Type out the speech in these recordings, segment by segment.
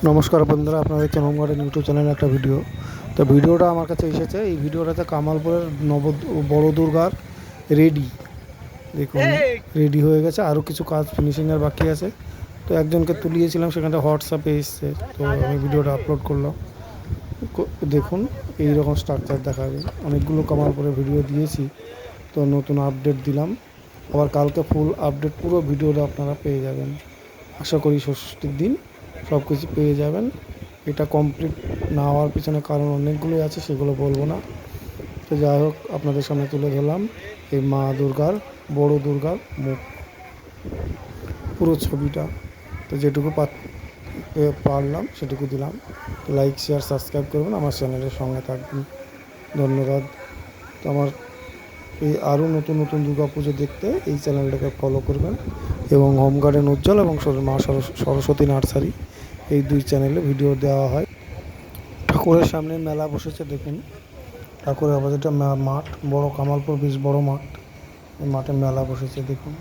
নমস্কার বন্ধুরা, আপনারা দেখছেন হোম গার্ডেন ইউটিউব চ্যানেলের একটা ভিডিও। তো ভিডিওটা আমার কাছে এসেছে, এই ভিডিওটাতে কামালপুরের বড় দুর্গার রেডি দেখুন, রেডি হয়ে গেছে। আরও কিছু কাজ ফিনিশিংয়ের বাকি আছে। তো একজনকে তুলিয়েছিলাম, সেখানে হোয়াটসঅ্যাপে এসছে, তো আমি ভিডিওটা আপলোড করলাম। দেখুন এইরকম স্ট্রাকচার দেখাবে। অনেকগুলো কামালপুরের ভিডিও দিয়েছি, তো নতুন আপডেট দিলাম। আবার কালকে ফুল আপডেট পুরো ভিডিওটা আপনারা পেয়ে যাবেন। আশা করি ষষ্ঠীর দিন সব কিছু পেয়ে যাবেন। এটা কমপ্লিট না হওয়ার পিছনে কারণ অনেকগুলোই আছে, সেগুলো বলবো না। তো যাই হোক, আপনাদের সামনে তুলে ধরলাম এই মা দুর্গার, বড় দুর্গার মুখ, পুরো ছবিটা। তো যেটুকু পারলাম সেটুকু দিলাম। লাইক, শেয়ার, সাবস্ক্রাইব করবেন, আমার চ্যানেলের সঙ্গে থাকবেন। ধন্যবাদ। তো আমার এই আরও নতুন নতুন দুর্গা পুজো দেখতে এই চ্যানেলটাকে ফলো করবেন, এবং হোম গার্ডেন উজ্জ্বল এবং মা সরস্বতী নার্সারি, এই দুই চ্যানেলে ভিডিও দেওয়া হয়। ঠাকুরের সামনে মেলা বসেছে দেখুন। ঠাকুরের আবার এটা মাঠ, বড় কামালপুর বেশ বড় মাঠ। এই মাঠে মেলা বসেছে দেখুন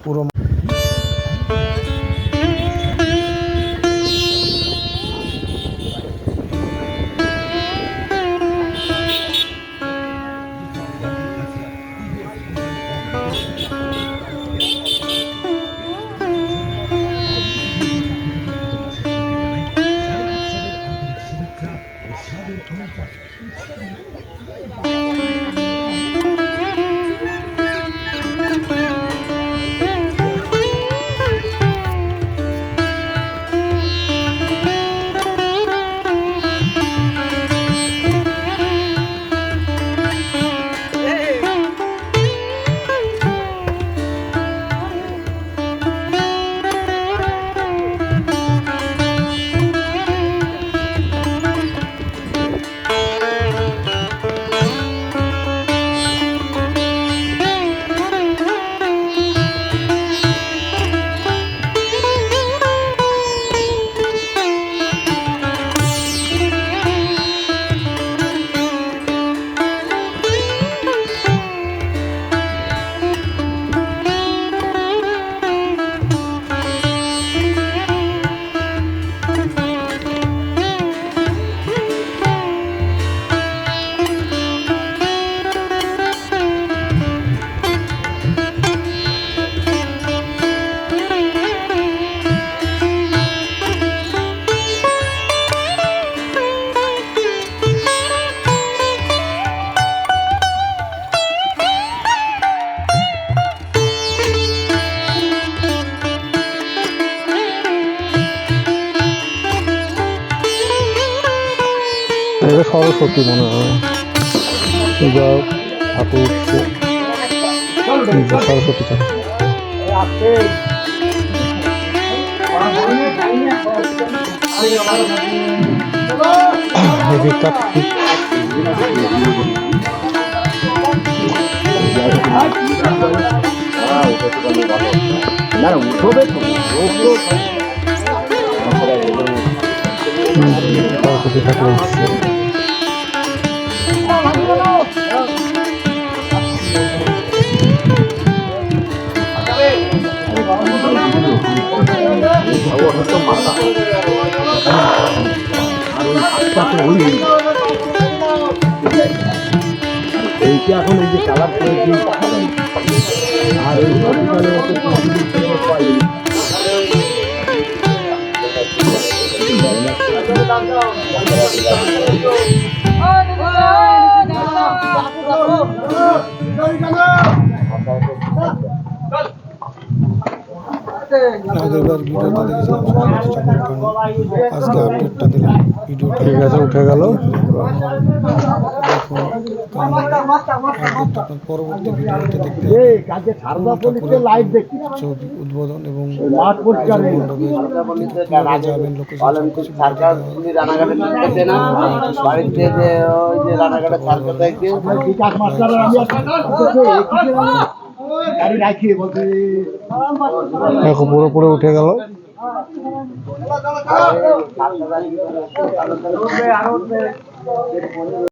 পুরো। এটা সরস্বতী মনে হয়, যা ঠাকুর উঠছে সরস্বতী ঠাকুর। সরস্বতী ঠাকুর উঠছে। এইটা এখন এই যে কালার করেছি, আর ওই আগেরবার ভিডিওতে দেখেছিলাম সরস্বতী ঠাকুর ওঠানো, আজকে আপডেটটা দিলাম। ভিডিওটা ঠিক আছে, উঠে গেল। দেখুন আপডেটটা পরবর্তী ভিডিওতে দেখতে ছবি, উদ্বোধন এবং মণ্ডপে যাবেন, লোকেশন সবকিছু দেখো পুরো উঠে গেল।